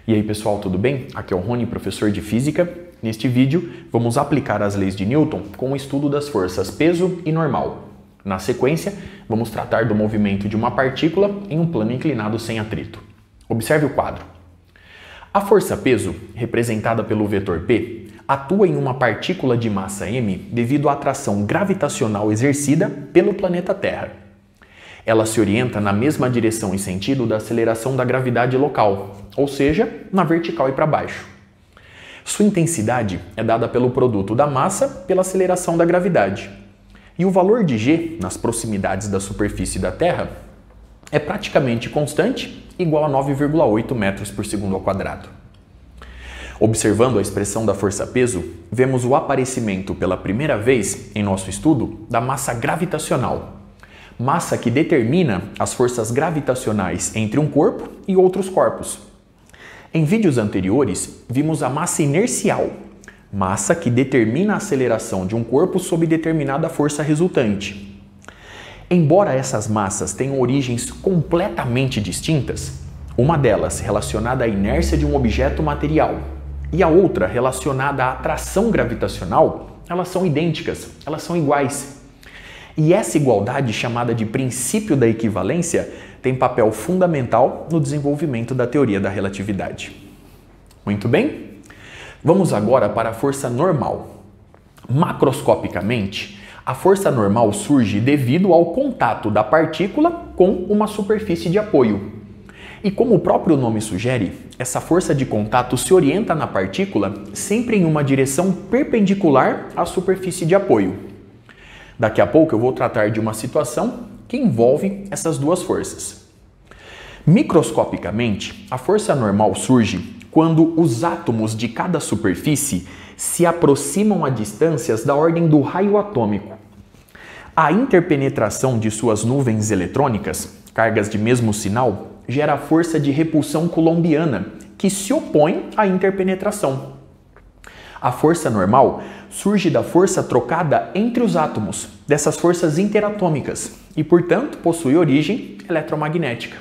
E aí pessoal, tudo bem? Aqui é o Rony, professor de Física. Neste vídeo, vamos aplicar as leis de Newton com o estudo das forças peso e normal. Na sequência, vamos tratar do movimento de uma partícula em um plano inclinado sem atrito. Observe o quadro. A força peso, representada pelo vetor P, atua em uma partícula de massa m devido à atração gravitacional exercida pelo planeta Terra. Ela se orienta na mesma direção e sentido da aceleração da gravidade local, ou seja, na vertical e para baixo. Sua intensidade é dada pelo produto da massa pela aceleração da gravidade. E o valor de g, nas proximidades da superfície da Terra, é praticamente constante, igual a 9,8 metros por segundo ao quadrado. Observando a expressão da força-peso, vemos o aparecimento pela primeira vez em nosso estudo da massa gravitacional, massa que determina as forças gravitacionais entre um corpo e outros corpos. Em vídeos anteriores, vimos a massa inercial, massa que determina a aceleração de um corpo sob determinada força resultante. Embora essas massas tenham origens completamente distintas, uma delas relacionada à inércia de um objeto material e a outra relacionada à atração gravitacional, elas são idênticas, elas são iguais. E essa igualdade, chamada de princípio da equivalência, tem papel fundamental no desenvolvimento da teoria da relatividade. Muito bem? Vamos agora para a força normal. Macroscopicamente, a força normal surge devido ao contato da partícula com uma superfície de apoio. E como o próprio nome sugere, essa força de contato se orienta na partícula sempre em uma direção perpendicular à superfície de apoio. Daqui a pouco eu vou tratar de uma situação que envolve essas duas forças. Microscopicamente, a força normal surge quando os átomos de cada superfície se aproximam a distâncias da ordem do raio atômico. A interpenetração de suas nuvens eletrônicas, cargas de mesmo sinal, gera a força de repulsão coulombiana, que se opõe à interpenetração. A força normal surge da força trocada entre os átomos, dessas forças interatômicas, e, portanto, possui origem eletromagnética.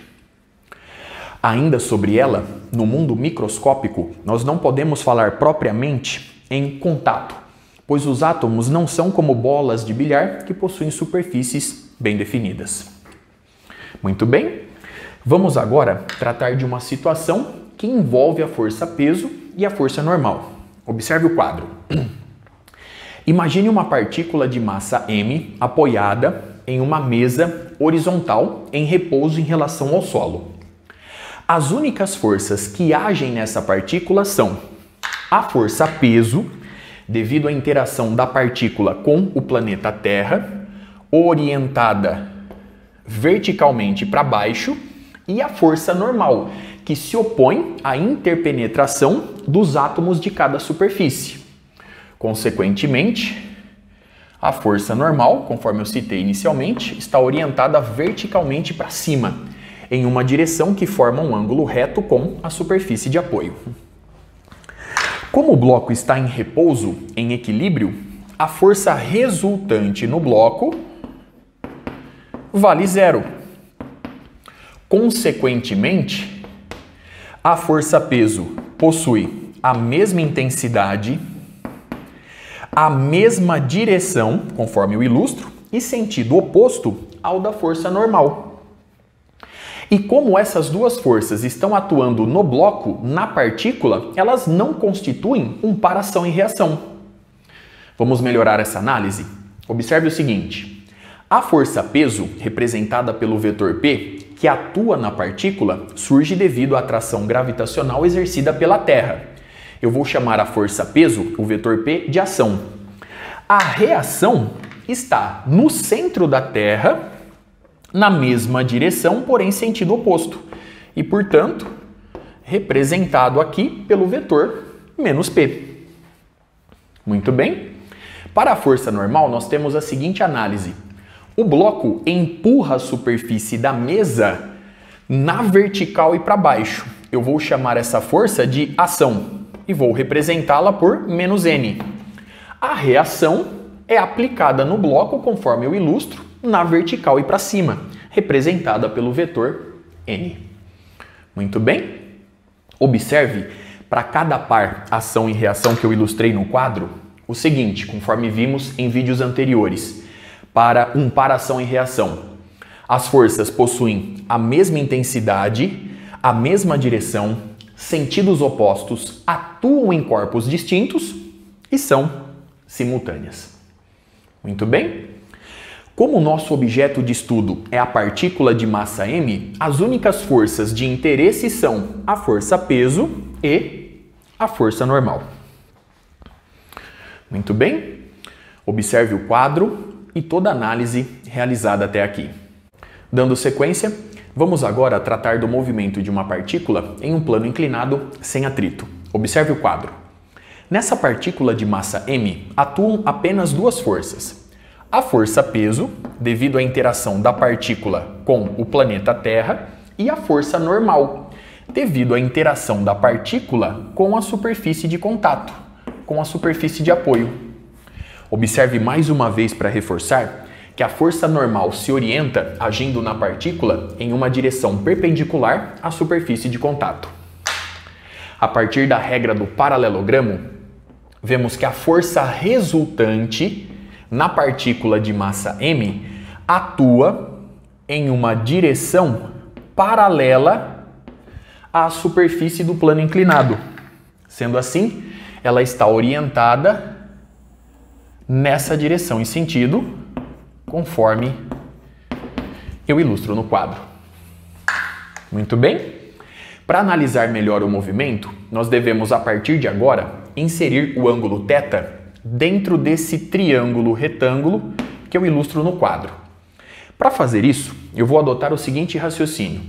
Ainda sobre ela, no mundo microscópico, nós não podemos falar propriamente em contato, pois os átomos não são como bolas de bilhar que possuem superfícies bem definidas. Muito bem, vamos agora tratar de uma situação que envolve a força peso e a força normal. Observe o quadro. Imagine uma partícula de massa m apoiada em uma mesa horizontal em repouso em relação ao solo. As únicas forças que agem nessa partícula são a força peso, devido à interação da partícula com o planeta Terra, orientada verticalmente para baixo, e a força normal, que se opõe à interpenetração dos átomos de cada superfície. Consequentemente, a força normal, conforme eu citei inicialmente, está orientada verticalmente para cima, em uma direção que forma um ângulo reto com a superfície de apoio. Como o bloco está em repouso, em equilíbrio, a força resultante no bloco vale zero. Consequentemente, a força-peso possui a mesma intensidade, a mesma direção, conforme eu ilustro, e sentido oposto ao da força normal. E como essas duas forças estão atuando no bloco, na partícula, elas não constituem um par ação e reação. Vamos melhorar essa análise? Observe o seguinte. A força-peso, representada pelo vetor P, que atua na partícula, surge devido à atração gravitacional exercida pela Terra. Eu vou chamar a força-peso, o vetor P, de ação. A reação está no centro da Terra, na mesma direção, porém sentido oposto. E, portanto, representado aqui pelo vetor menos P. Muito bem. Para a força normal, nós temos a seguinte análise. O bloco empurra a superfície da mesa na vertical e para baixo. Eu vou chamar essa força de ação e vou representá-la por menos N. A reação é aplicada no bloco, conforme eu ilustro, na vertical e para cima, representada pelo vetor N. Muito bem? Observe, para cada par ação e reação que eu ilustrei no quadro, o seguinte, conforme vimos em vídeos anteriores. Para um par ação e reação, as forças possuem a mesma intensidade, a mesma direção, sentidos opostos, atuam em corpos distintos e são simultâneas. Muito bem? Como o nosso objeto de estudo é a partícula de massa m, as únicas forças de interesse são a força-peso e a força normal. Muito bem? Observe o quadro e toda a análise realizada até aqui. Dando sequência, vamos agora tratar do movimento de uma partícula em um plano inclinado sem atrito. Observe o quadro. Nessa partícula de massa m, atuam apenas duas forças. A força-peso, devido à interação da partícula com o planeta Terra, e a força normal, devido à interação da partícula com a superfície de contato, com a superfície de apoio. Observe mais uma vez para reforçar que a força normal se orienta agindo na partícula em uma direção perpendicular à superfície de contato. A partir da regra do paralelogramo, vemos que a força resultante na partícula de massa m atua em uma direção paralela à superfície do plano inclinado. Sendo assim, ela está orientada nessa direção e sentido, conforme eu ilustro no quadro. Muito bem? Para analisar melhor o movimento, nós devemos, a partir de agora, inserir o ângulo θ dentro desse triângulo retângulo que eu ilustro no quadro. Para fazer isso, eu vou adotar o seguinte raciocínio.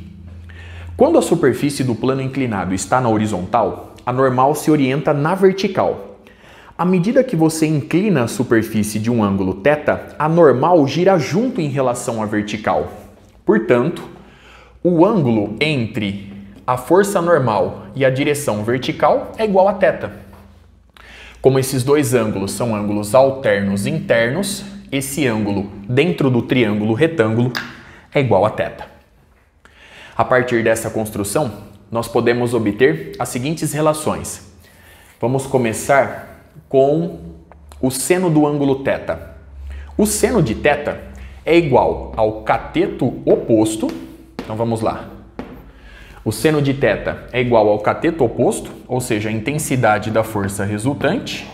Quando a superfície do plano inclinado está na horizontal, a normal se orienta na vertical. À medida que você inclina a superfície de um ângulo θ, a normal gira junto em relação à vertical. Portanto, o ângulo entre a força normal e a direção vertical é igual a θ. Como esses dois ângulos são ângulos alternos internos, esse ângulo dentro do triângulo retângulo é igual a θ. A partir dessa construção, nós podemos obter as seguintes relações. Vamos começar com o seno do ângulo θ. O seno de θ é igual ao cateto oposto. Então vamos lá. O seno de θ é igual ao cateto oposto, ou seja, a intensidade da força resultante,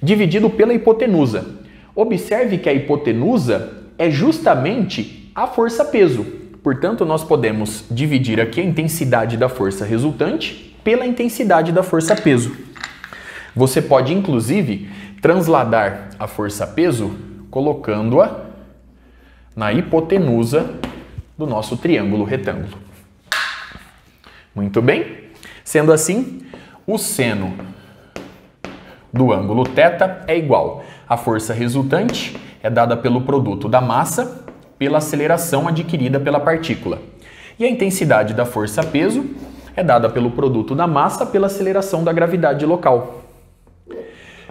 dividido pela hipotenusa. Observe que a hipotenusa é justamente a força-peso. Portanto, nós podemos dividir aqui a intensidade da força resultante pela intensidade da força-peso. Você pode, inclusive, transladar a força-peso colocando-a na hipotenusa do nosso triângulo retângulo. Muito bem? Sendo assim, o seno do ângulo θ é igual à força resultante, é dada pelo produto da massa pela aceleração adquirida pela partícula. E a intensidade da força-peso é dada pelo produto da massa pela aceleração da gravidade local.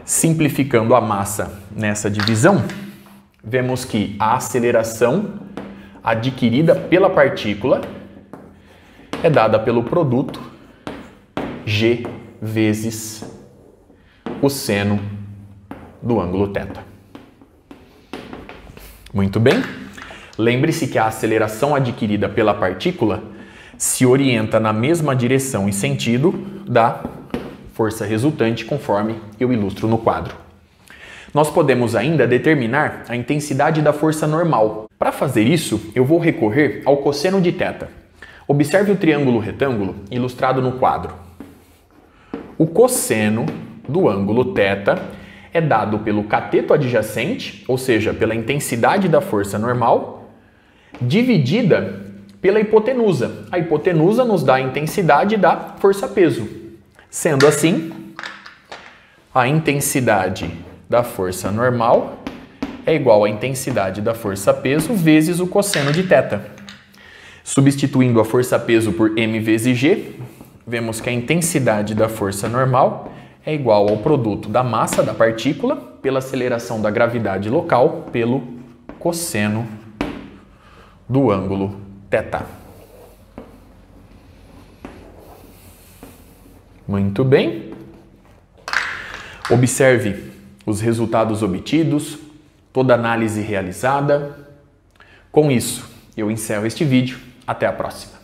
Simplificando a massa nessa divisão, vemos que a aceleração adquirida pela partícula é dada pelo produto g vezes o seno do ângulo θ. Muito bem? Lembre-se que a aceleração adquirida pela partícula se orienta na mesma direção e sentido da força resultante, conforme eu ilustro no quadro. Nós podemos ainda determinar a intensidade da força normal. Para fazer isso, eu vou recorrer ao cosseno de θ. Observe o triângulo retângulo ilustrado no quadro. O cosseno do ângulo θ é dado pelo cateto adjacente, ou seja, pela intensidade da força normal, dividida pela hipotenusa. A hipotenusa nos dá a intensidade da força-peso. Sendo assim, a intensidade da força normal é igual à intensidade da força-peso vezes o cosseno de θ. Substituindo a força-peso por m vezes g, vemos que a intensidade da força normal é igual ao produto da massa da partícula pela aceleração da gravidade local pelo cosseno do ângulo θ. Muito bem. Observe os resultados obtidos, toda análise realizada. Com isso, eu encerro este vídeo. Até a próxima.